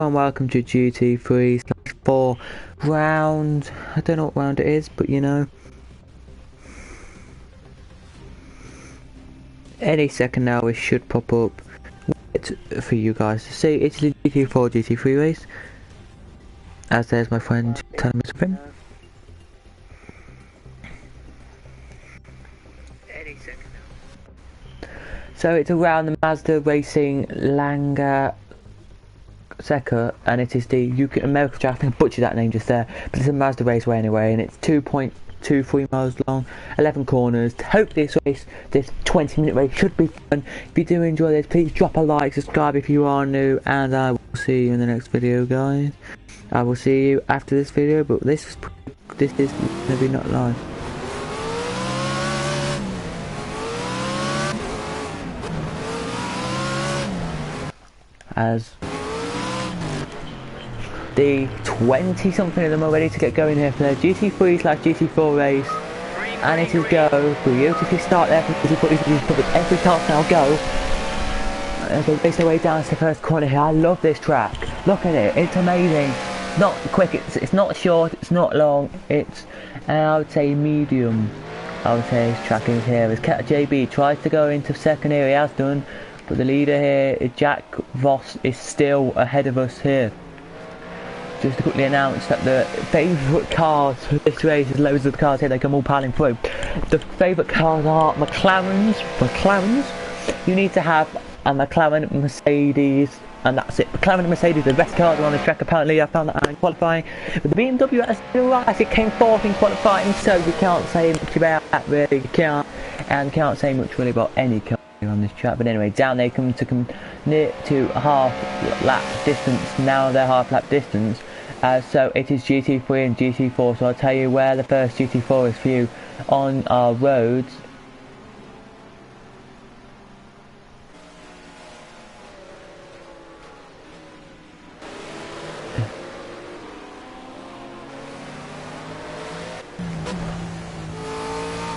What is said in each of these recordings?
and welcome to GT3/4 round. I don't know what round it is, but you know, any second now it should pop up for you guys to see. It's the GT4 GT3 race, as there's my friend telling me something. So it's around the Mazda Racing Langer Seca, and it is the UK American track. I think I butchered that name just there, but it's a Mazda Raceway anyway, and it's 2.23 miles long, 11 corners. Hope this race, this 20-minute race, should be fun. If you do enjoy this, please drop a like, subscribe if you are new, and I will see you in the next video, guys. I will see you after this video, but this is maybe not live. As the 20-something of them are ready to get going here for their GT3/GT4 race, and it is go. Beautifully start there from GT4. Every car now go as they race their way down to the first corner here. I love this track. Look at it. It's amazing. Not quick. It's not short. It's not long. It's I would say medium. I would say his track is here. As JB tries to go into second here, he has done. But the leader here, Jack Voss, is still ahead of us here. Just to quickly announce that the favourite cars for this race, there's loads of cars here, they come all piling through. The favourite cars are McLarens. You need to have a McLaren, Mercedes, and that's it. McLaren and Mercedes are the best cars on the track, apparently. I found that out in qualifying. But the BMW has been alright, it came fourth in qualifying, so we can't say much about that really. We can't say much really about any car on this track. But anyway, down they come near to half lap distance. Now they're half lap distance, so it is GT3 and GT4. So I'll tell you where the first GT4 is for you on our roads.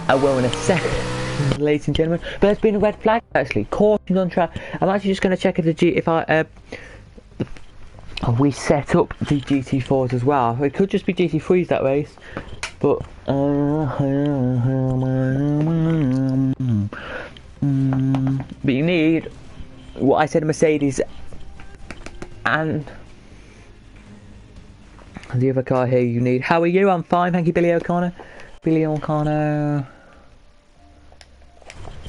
I will in a second, ladies and gentlemen. But there's been a red flag actually. Cautions on track. I'm actually just going to check if we set up the GT4s as well. It could just be GT3s that race, but you need what I said, Mercedes and the other car here. You need. How are you? I'm fine, thank you, Billy O'Connor.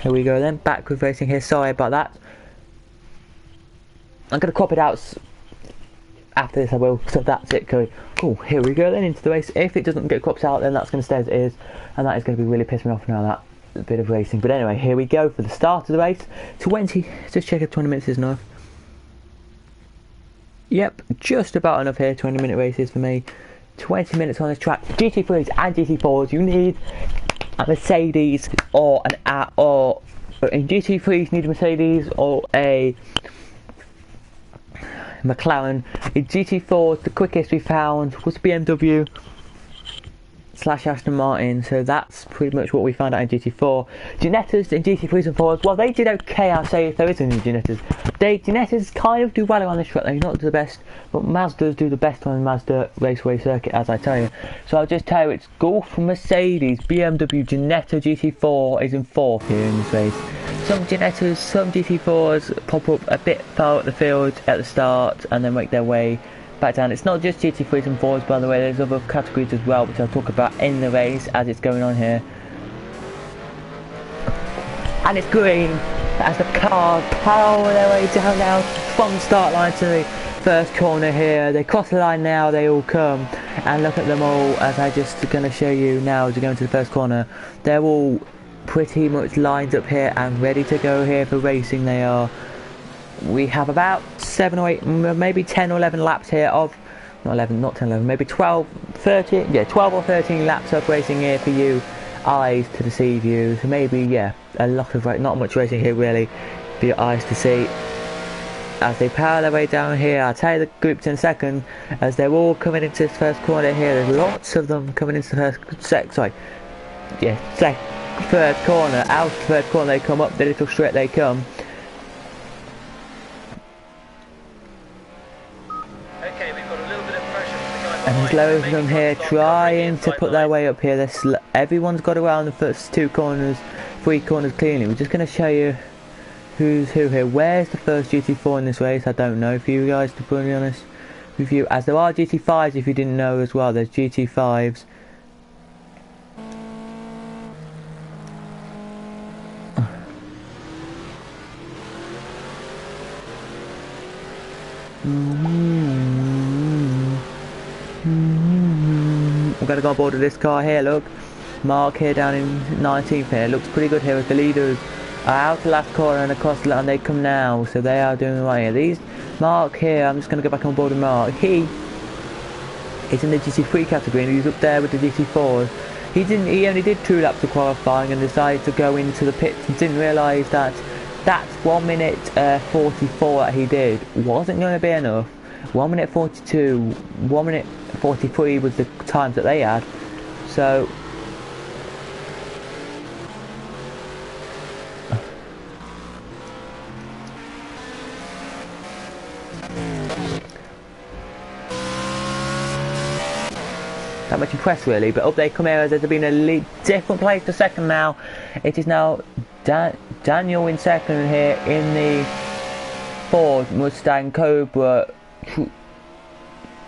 Here we go then, back with racing here. Sorry about that. I'm going to crop it out after this, I will, so that's it. Cool, here we go then into the race. If it doesn't get cropped out, then that's going to stay as it is, and that is going to be really pissing me off now, that bit of racing. But anyway, here we go for the start of the race. 20, just check if 20 minutes is enough. Yep, just about enough here. 20-minute races for me. 20 minutes on this track. GT3s and GT4s, you need a Mercedes or in GT3s you need a Mercedes or a McLaren. In GT4s, the quickest we found was BMW / Aston Martin, so that's pretty much what we found out in GT4. Ginettas in GT3s and 4s, well, they did okay, I'll say, if there is any Ginettas. Ginettas kind of do well around this track, they're not the best, but Mazdas do the best on the Mazda Raceway circuit, as I tell you. So I'll just tell you, it's Golf, Mercedes, BMW, Ginetta, GT4 is in fourth here in this race. Some Ginettas, some GT4s pop up a bit far at the field at the start and then make their way back down. It's not just GT3s and 4s, by the way, there's other categories as well, which I'll talk about in the race as it's going on here. And it's green as the cars power their way down now from the start line to the first corner here. They cross the line now, they all come, and look at them all, as I just going to show you now as we go into the first corner. They're all pretty much lined up here and ready to go here for racing. They are. We have about 7 or 8, maybe 10 or 11 laps here of, not 11, not 10, 11, maybe 12, 13, yeah, 12 or 13 laps of racing here for you eyes to deceive you. So maybe, yeah, a lot of, not much racing here really for your eyes to see. As they power their way down here, I'll tell you the groups in a second, as they're all coming into this first corner here. There's lots of them coming into the third corner. Out of the third corner they come, up the little straight they come. And there's loads of them here trying to put their way up here. Everyone's got around the first three corners cleanly. We're just going to show you who's who here. Where's the first GT4 in this race? I don't know, for you guys, to be really honest with you. As there are GT5s, if you didn't know as well. There's GT5s. We're going to go on board with this car here, look. Mark here down in 19th here. Looks pretty good here as the leaders are out the last corner and across the line they come now. So they are doing right here. These Mark here, I'm just going to go back on board with Mark. He is in the GT3 category and he's up there with the GT4s. He only did 2 laps of qualifying and decided to go into the pits and didn't realise that 1 minute 44 that he did wasn't going to be enough. 1 minute 42, 1 minute 43 was the times that they had. So that much impressed really, but up they come here as there's been a different place to second now. It is now Daniel in second here in the Ford Mustang Cobra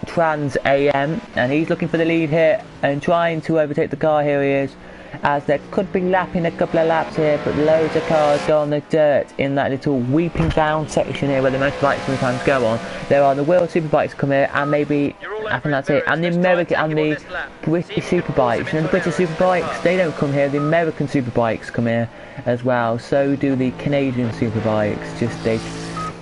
Trans AM, and he's looking for the lead here and trying to overtake the car. Here he is, as there could be lapping a couple of laps here, but loads of cars go on the dirt in that little weeping bound section here where the motorbikes sometimes go on. There are the World Superbikes come here, and maybe I think that's it, and the American and the British Superbikes. And the British Superbikes, they don't come here. The American Superbikes come here as well. So do the Canadian Superbikes.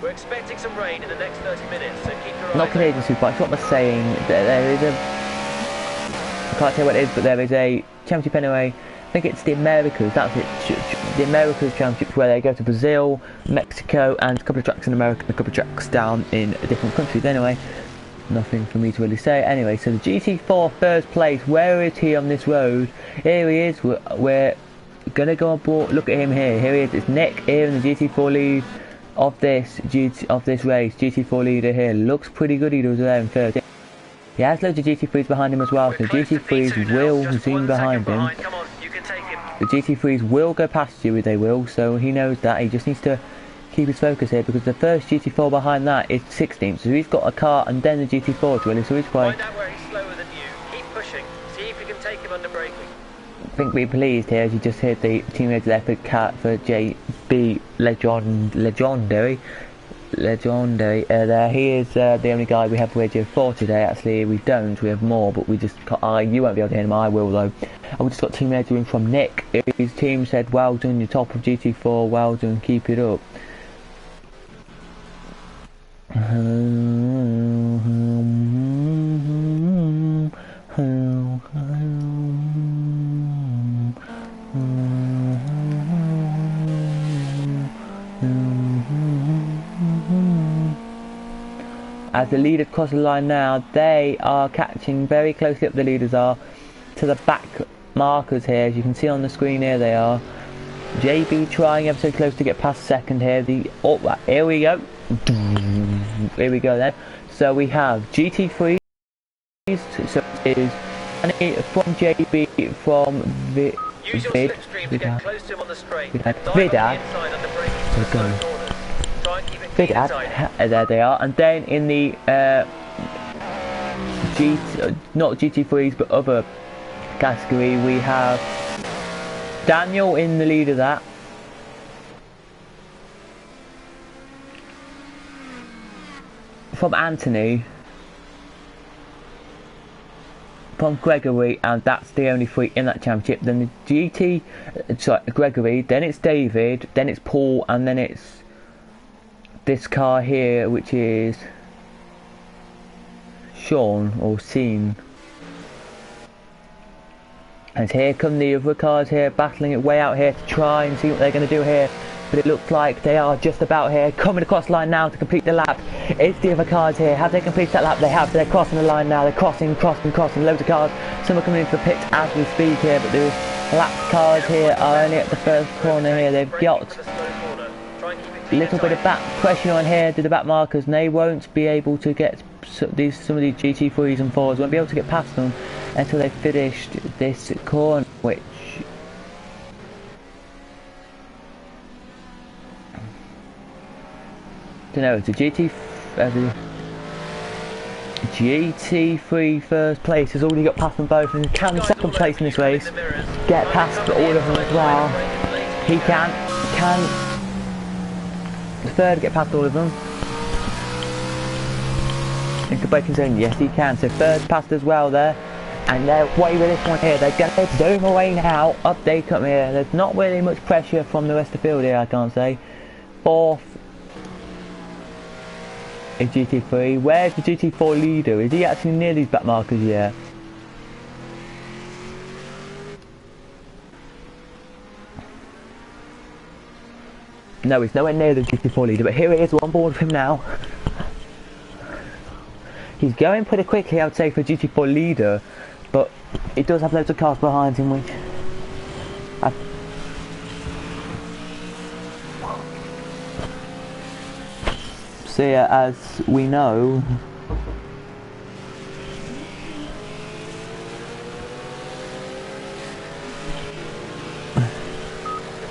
We're expecting some rain in the next 30 minutes, so keep your not Canadian Superbikes. What am I saying? There is a, I can't say what it is, but there is a championship anyway. I think it's the Americas. That's it. The Americas Championship, where they go to Brazil, Mexico, and a couple of tracks in America, and a couple of tracks down in different countries. Anyway. Nothing for me to really say. Anyway, so the GT4 first place. Where is he on this road? Here he is. We're gonna go on board. Look at him here. Here he is. It's Nick here in the GT4 lead of this race. GT4 leader here. Looks pretty good. He does there in third. He has loads of GT3s behind him as well. So GT3s will zoom behind him. The GT3s will go past you. They will. So he knows that. He just needs to keep his focus here, because the first GT4 behind that is 16th, so he's got a car and then the GT4 really, so he's quite... Find out where he's slower than you. Keep pushing. See if you can take him under braking. I think we're pleased here as you just heard the teammates leopard cat for JB legendary. There he is, the only guy we have Radio 4 today. Actually we don't, we have more, but we just can't, you won't be able to hear him, I will though. And we just got team radio in from Nick. His team said, well done, you're top of GT4, well done, keep it up. As the leaders cross the line now, they are catching very closely up, the leaders are, to the back markers here. As you can see on the screen here, they are. JB trying ever so close to get past second here. Here we go. Here we go then. So we have GT3s, so it is from JB, from Vid, there they are, and then in the not GT3s but other category we have Daniel in the lead of that. From Anthony, from Gregory, and that's the only 3 in that championship. Then the Gregory, then it's David, then it's Paul, and then it's this car here, which is Sean or Sean. And here come the other cars here, battling it way out here to try and see what they're going to do here. But it looks like they are just about here, coming across the line now to complete the lap. It's the other cars here. Have they completed that lap? They have. They're crossing the line now. They're crossing. Loads of cars. Some are coming into the pits as we speak here, but the lap cars here are only at the first corner here. They've got little bit of back pressure on here to the back markers, and they won't be able to get some of these GT3s and 4s won't be able to get past them until they've finished this corner, which don't know. It's a GT3 first place has already got past them both, and can second place in this race get past all of them as well. He can the third get past all of them into braking zone. Yes, he can. So third passed as well there, and they're away with this one here. They're going to zoom away now. Up they come here. There's not really much pressure from the rest of the field here, I can't say. Fourth in GT3. Where's the GT4 leader? Is he actually near these back markers yet? No, he's nowhere near the GT4 leader, but here he is, we're on board with him now. He's going pretty quickly, I would say, for GT4 leader, but he does have loads of cars behind him, which so yeah, as we know, The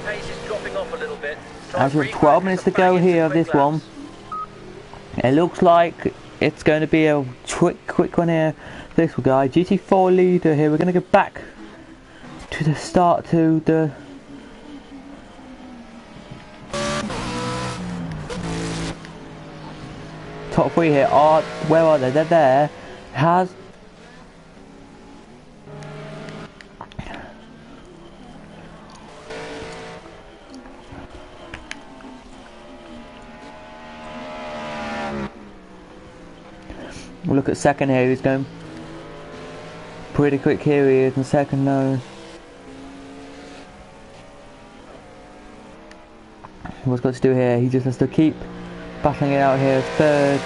pace is dropping off a little bit. as with 12 minutes to go here of this one, it looks like it's going to be a quick one here. This guy, GT4 leader here. We're going to go back to the start, to the top three here. Where are they? They're there. We'll look at second here. He's going pretty quick here. He is in second now. What's got to do here? He just has to keep battling it out here. Third.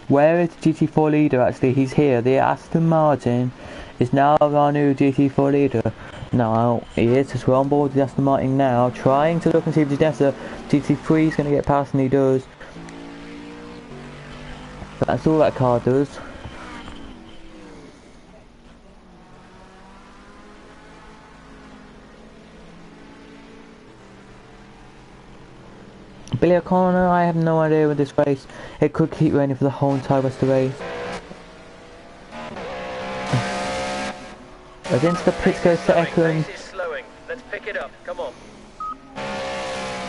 Where is the GT4 leader? Actually, he's here. The Aston Martin is now our new GT4 leader. Now he is just on board with the Aston Martin now, trying to look and see if the GT3 is going to get past, and he does. But that's all that car does. Billy O'Connor, I have no idea with this race. It could keep raining for the whole entire rest of the race. As into the pits goes second. Let's pick it up. Come on.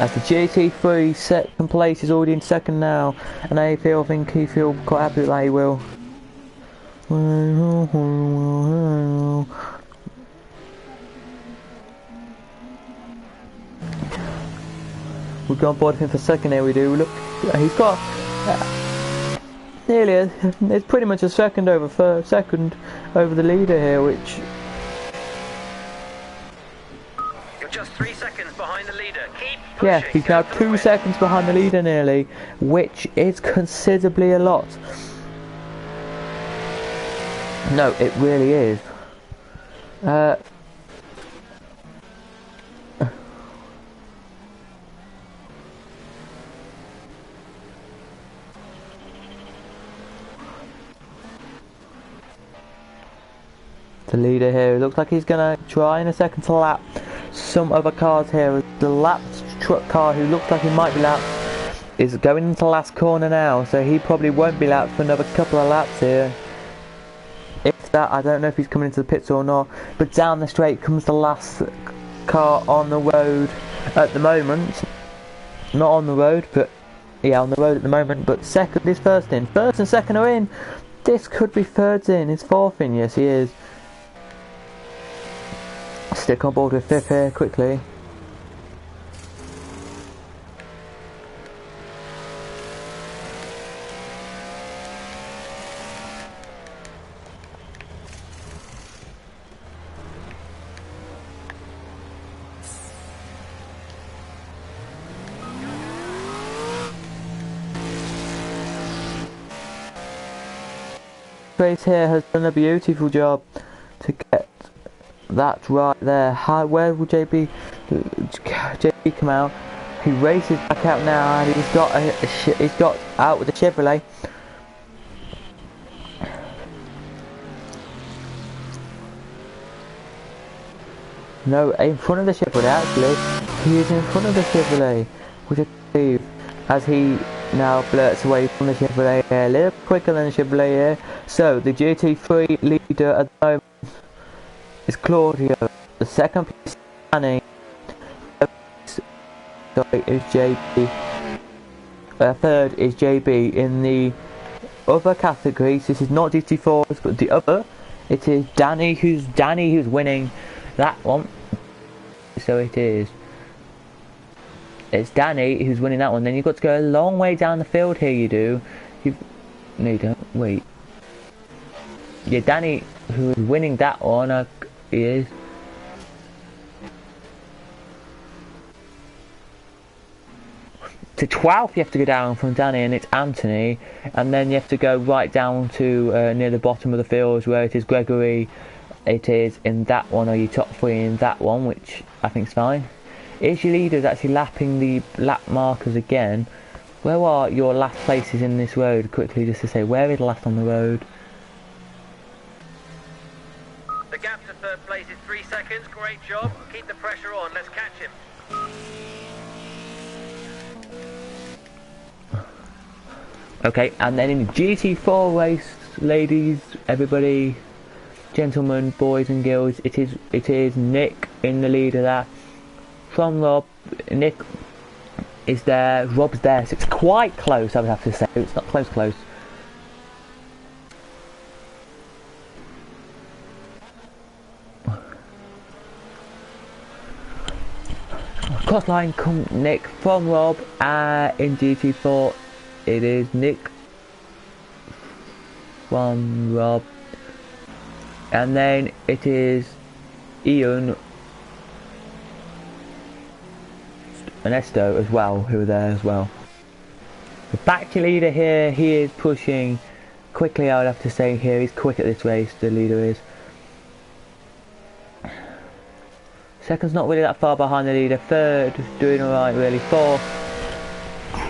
As the GT3 second place is already in second now, and I think he feels quite happy with that. He will. We've got on board with him for second here. We do. Look, he's got nearly. It's pretty much a second over the leader here, which. Just 3 seconds behind the leader. Keep pushing. Yeah, he's now 2 seconds behind the leader nearly, which is considerably a lot. No, it really is. The leader here, it looks like he's gonna try in a second to lap some other cars here. The lapped truck car, who looks like he might be lapped, is going into the last corner now, so he probably won't be lapped for another couple of laps here. If that, I don't know if he's coming into the pits or not, but down the straight comes the last car on the road at the moment. Not on the road, but yeah, on the road at the moment, but second is first in. First and second are in. This could be third in. He's fourth in, yes he is. Stick on board with fifth here quickly. Race here has done a beautiful job to get that right there. Where will JB JB come out. He races back out now, and he's got out with the Chevrolet. No, in front of the Chevrolet actually. He is in front of the Chevrolet, which I believe, as he now blurts away from the Chevrolet here, a little quicker than the Chevrolet here. So the GT3 leader at the moment is Claudio. The second place is Danny. Sorry, is JB. Third is JB. In the other categories, this is not GT4s, but the other, it is Danny who's winning that one. So it's Danny who's winning that one. Then you've got to go a long way down the field here. No, you don't. Wait. Yeah, Danny who is winning that one is. To 12th you have to go down from Danny, and it's Anthony, and then you have to go right down to near the bottom of the field where it is Gregory. It is in that one, or your top 3 in that one, which I think is fine. Is your leaders actually lapping the lap markers again? Where are your last places in this road? Quickly, just to say, where is last on the road? The gap to third place is 3 seconds. Great job. Keep the pressure on. Let's catch him. Okay, and then in the GT4 race, ladies, everybody, gentlemen, boys and girls, it is Nick in the lead of that. From Rob, Nick is there, Rob's there, so it's quite close, I would have to say. It's not close. Cross line come Nick from Rob, in GT4. It is Nick from Rob, and then it is Ian and Esto as well, who are there as well. The back leader here, he is pushing quickly, I would have to say here. He's quick at this race, the leader is. Second's not really that far behind the leader. Third, doing alright really. Fourth,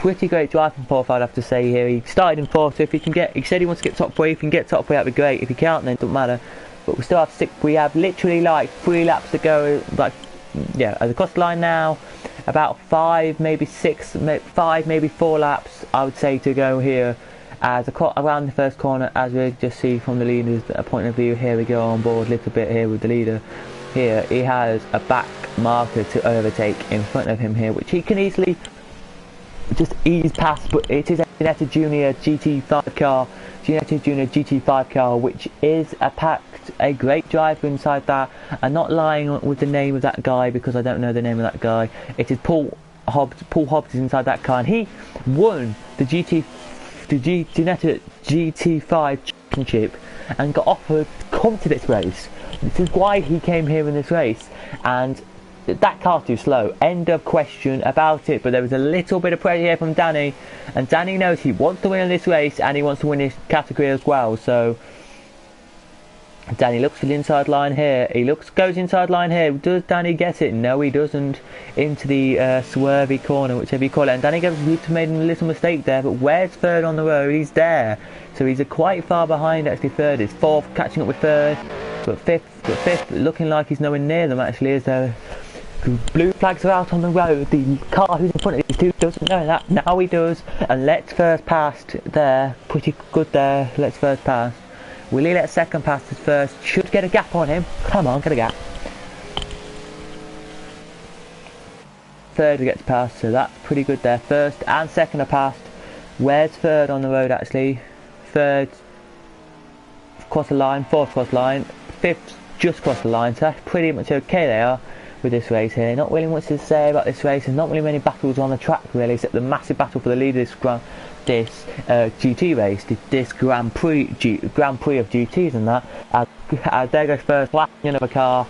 pretty great drive from fourth, I'd have to say here. He started in fourth, so if he can get, he said he wants to get top 3. If he can get top 3, that'd be great. If he can't, then it doesn't matter. But we still have 6. We have literally like 3 laps to go. Like, yeah, at the cross line now, about 5, maybe 6, 5, maybe 4 laps, I would say, to go here. As around the first corner, as we just see from the leader's point of view, here we go on board a little bit here with the leader. Here, he has a back marker to overtake in front of him here, which he can easily just ease past, but it is a Ginetta Junior GT5 car, Ginetta Junior GT5 car, which is a great driver inside that. I'm not lying with the name of that guy because I don't know the name of that guy. It is Paul Hobbs. Paul Hobbs is inside that car, and he won the Ginetta GT5 championship and got offered to come to this race. This is why he came here in this race, and that car's too slow. End of question about it. But there was a little bit of pressure here from Danny, and Danny knows he wants to win in this race, and he wants to win this category as well. So Danny looks for the inside line here. Goes inside line here. Does Danny get it? No, he doesn't. Into the swervy corner, whichever you call it. And Danny made a little mistake there. But where's third on the road? He's there. So he's quite far behind. Actually, third is fourth, catching up with third. But fifth, looking like he's nowhere near them. Actually, as the blue flags are out on the road. The car who's in front of these two doesn't know that. Now he does. And Let's First passed there. Pretty good there. Let's First pass. Will he let second pass his first? Should get a gap on him. Come on, get a gap. Third gets passed, so that's pretty good there. First and second are passed. Where's third on the road actually? Third cross the line, fourth cross the line, fifth just cross the line, so that's pretty much okay they are with this race here. Not really much to say about this race. There's not really many battles on the track really, except the massive battle for the lead of this GT race, this Grand Prix of GTs and that. As there goes first, lapping another car.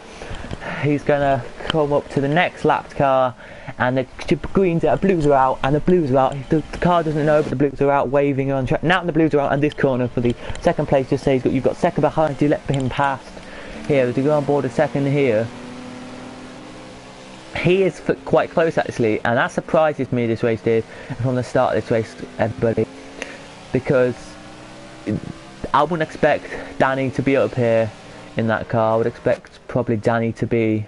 He's gonna come up to the next lapped car, and the blues are out, and the blues are out. The car doesn't know, but the blues are out, waving on track. Now the blues are out, and this corner for the second place just says you've got second behind you, let him past. Here to go on board a second here. He is quite close actually, and that surprises me, this race did, from the start of this race, everybody, because I wouldn't expect Danny to be up here in that car. I would expect probably Danny to be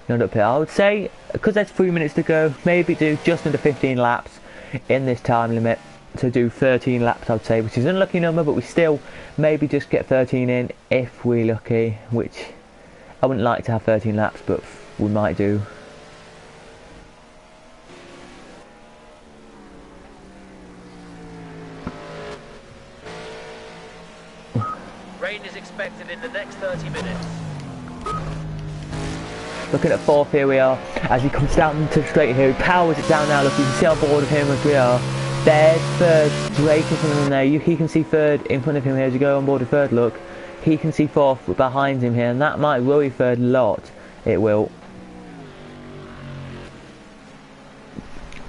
not up here. I would say, because there's 3 minutes to go, maybe do just under 15 laps in this time limit. To do 13 laps, I'd say, which is an unlucky number, but we still maybe just get 13 in if we're lucky, which I wouldn't like to have 13 laps, but we might do. Rain is expected in the next 30 minutes. Looking at fourth, here we are, as he comes down to the straight here, he powers it down now. Look, you can see on board of him as we are. There's third, Drake in front of him there. He can see third in front of him here as you go on board of third. Look, he can see fourth behind him here, and that might worry third a lot. It will.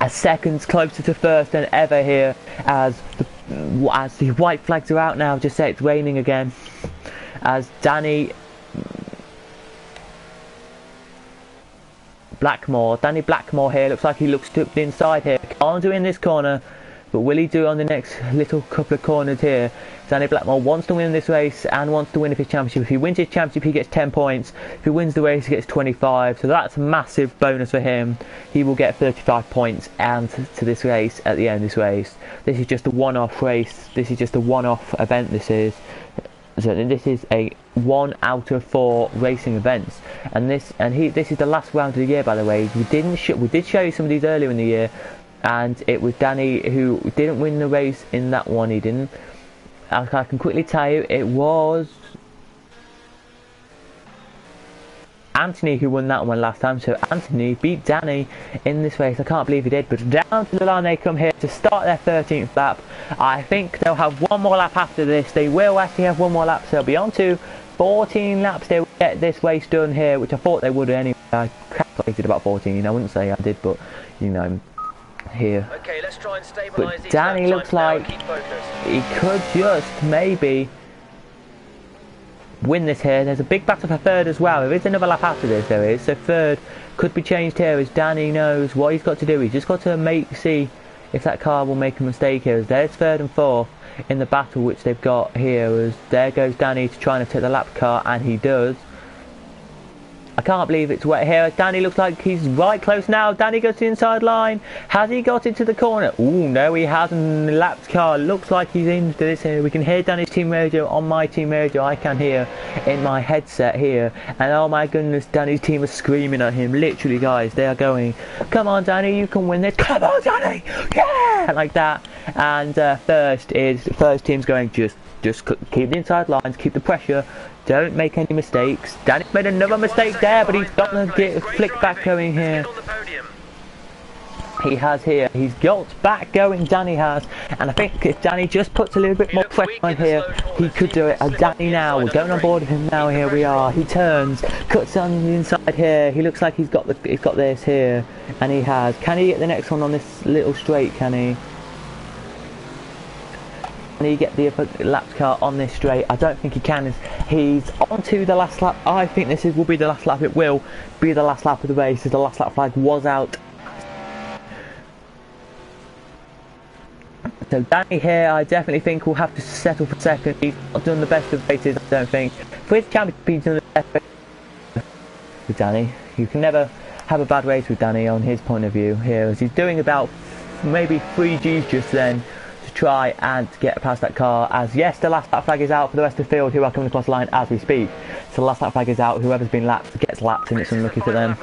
A second's closer to first than ever here, as the white flags are out now. Just say it's raining again, as Danny Blackmore here looks like he looks to the inside here. Can't do it in this corner, but will he do it on the next little couple of corners here? Danny Blackmore wants to win this race and wants to win his championship. If he wins his championship, he gets 10 points. If he wins the race, he gets 25. So that's a massive bonus for him. He will get 35 points and to this race at the end of this race. This is just a one-off race. This is just a one-off event. This is. So this is a 1 out of 4 racing events, and this is the last round of the year, by the way. We did show you some of these earlier in the year, and it was Danny who didn't win the race in that one. He didn't. I can quickly tell you, it was Anthony who won that one last time. So Anthony beat Danny in this race. I can't believe he did. But down to the line they come here to start their 13th lap. I think they'll have one more lap after this. They will actually have one more lap, so they'll be on to 14 laps. They will get this race done here, which I thought they would anyway. I calculated about 14. I wouldn't say I did, but you know, here. Okay, let's try and stabilize. But Danny looks like he could just maybe win this here. There's a big battle for third as well. There is another lap after this, there is. So third could be changed here, as Danny knows what he's got to do. He's just got to see if that car will make a mistake here. As there's third and fourth in the battle which they've got here, as there goes Danny to try and take the lap car, and he does. I can't believe it's wet here. Danny looks like he's right close now. Danny goes to the inside line. Has he got into the corner? Ooh, no, he hasn't. The lapped car looks like he's into this here. We can hear Danny's team radio on my team radio. I can hear in my headset here. And oh my goodness, Danny's team is screaming at him. Literally, guys, they are going, come on, Danny, you can win this. Come on, Danny. Yeah, like that. And first team's going, just keep the inside lines, keep the pressure. Don't make any mistakes. Danny's made another mistake there, but he's got the flick back going here. He has here. He's got back going, Danny has. And I think if Danny just puts a little bit more pressure on here, he could do it. And Danny now, we're going on board with him now, here we are. He turns, cuts on the inside here. He looks like he's got this here. And he has. Can he get the next one on this little straight, can he? Can he get the lap car on this straight? I don't think he can. He's on to the last lap. I think this will be the last lap. It will be the last lap of the race, as the last lap flag was out. So Danny here, I definitely think will have to settle for second. He's not done the best of races, I don't think. For his championship, he's done the best with Danny. You can never have a bad race with Danny on his point of view here, as he's doing about maybe 3 Gs just then. Try and get past that car, as yes, the last lap flag is out for the rest of the field who are coming across the line as we speak. So the last lap flag is out. Whoever's been lapped gets lapped, and it's unlucky for them.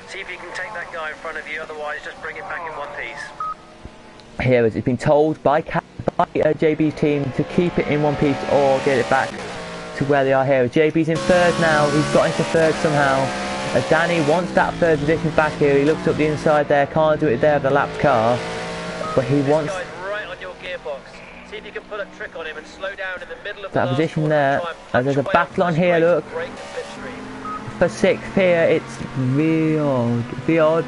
See if you can take that guy in front of you, otherwise just bring it back in one piece. Here, as it's been told by JB's team to keep it in one piece or get it back to where they are here. JB's in third now. He's got into third somehow. As Danny wants that third position back here. He looks up the inside there. Can't do it there with the lapped car, but he wants See if you can pull a trick on him and slow down in the middle of that position there. As there's a battle on here, look. For sixth here, it's Viod.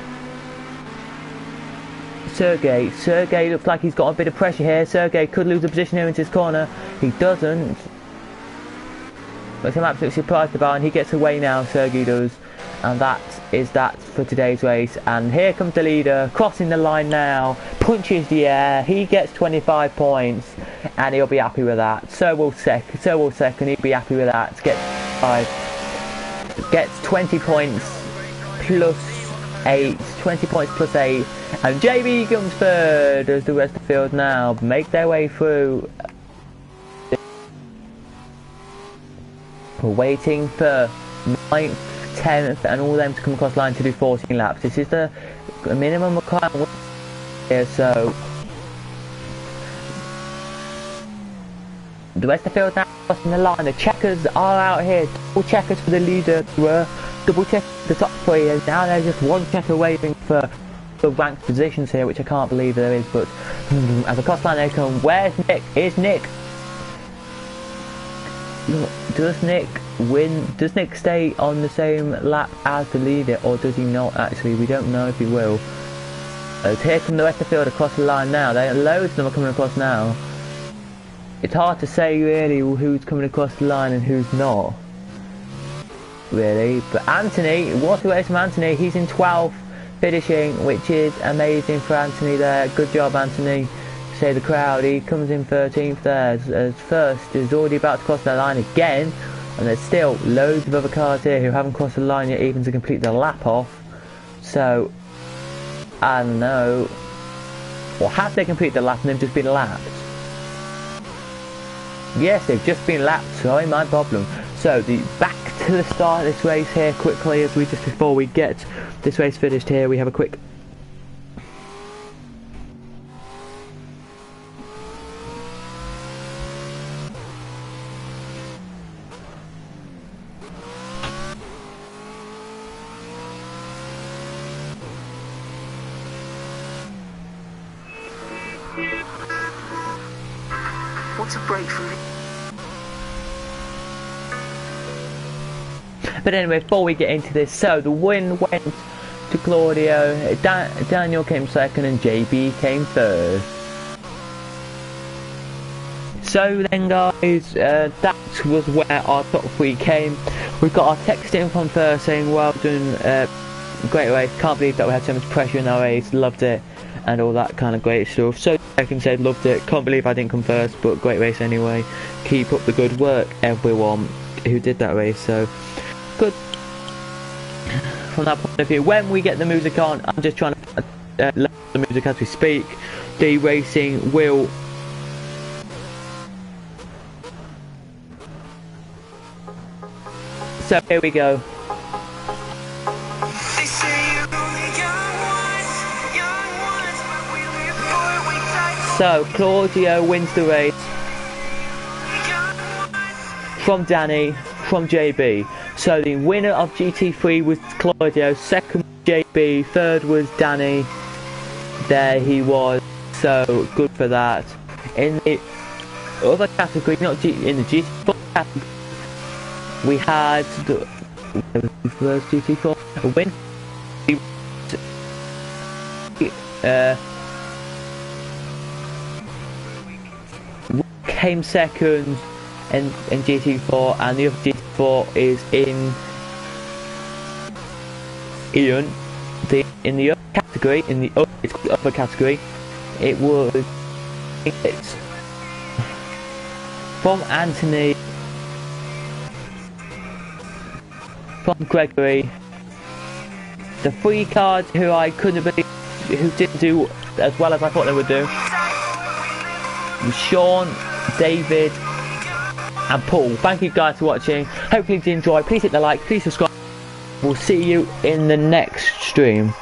Sergey looks like he's got a bit of pressure here. Sergey could lose the position here into his corner. He doesn't. But I'm absolutely surprised about, and he gets away now, Sergey does. And that is that for today's race. And here comes the leader, crossing the line now, punches the air, he gets 25 points, and he'll be happy with that. So will second, he'll be happy with that. Gets 20 points plus 8, 20 points plus 8, and JB comes third as the rest of the field now make their way through. We're waiting for 9th, 10th and all of them to come across the line to do 14 laps. This is the minimum requirement here, so the rest of the field now crossing the line. The checkers are out here, double checkers for the leader, double check the top 3, and now there's just one checker waiting for the ranked positions here, which I can't believe there is, but as a cross line they come. Where's Nick? Here's Nick. Does Nick win? Does Nick stay on the same lap as the leader, or does he not actually? We don't know if he will. As here come the rest of the field across the line now. There are loads of them are coming across now. It's hard to say really who's coming across the line and who's not, really. But Anthony, what a race from Anthony. He's in 12th finishing, which is amazing for Anthony there. Good job, Anthony. Say the crowd. He comes in 13th there as first is already about to cross the line again, and there's still loads of other cars here who haven't crossed the line yet even to complete the lap off. So I don't know, or have they completed the lap and they've just been lapped? Yes, they've just been lapped, sorry, my problem. So back to the start of this race here quickly, as we just before we get this race finished here, we have a quick What's a break for me? But anyway, before we get into this, so the win went to Claudio, Daniel came second and JB came third. So then guys, that was where our top 3 came. We got our text in from first saying well done, great race, can't believe that we had so much pressure in our race, loved it, and all that kind of great stuff. So second said loved it, can't believe I didn't come first, but great race anyway, keep up the good work everyone who did that race. So good from that point of view. When we get the music on, I'm just trying to let the music as we speak. The racing will so here we go. So Claudio wins the race from Danny, from JB. So the winner of GT3 was Claudio, second was JB, third was Danny. There he was, so good for that. In the other category, in the GT4 category, we had the first GT4 a win. Came second in GT4, and the other GT4 is in Ian. In the other category, upper category, it was from Anthony, from Gregory, the 3 cards who I couldn't believe who didn't do as well as I thought they would do. Sean, David and Paul. Thank you guys for watching. Hopefully you did enjoy. Please hit the like, please subscribe. We'll see you in the next stream.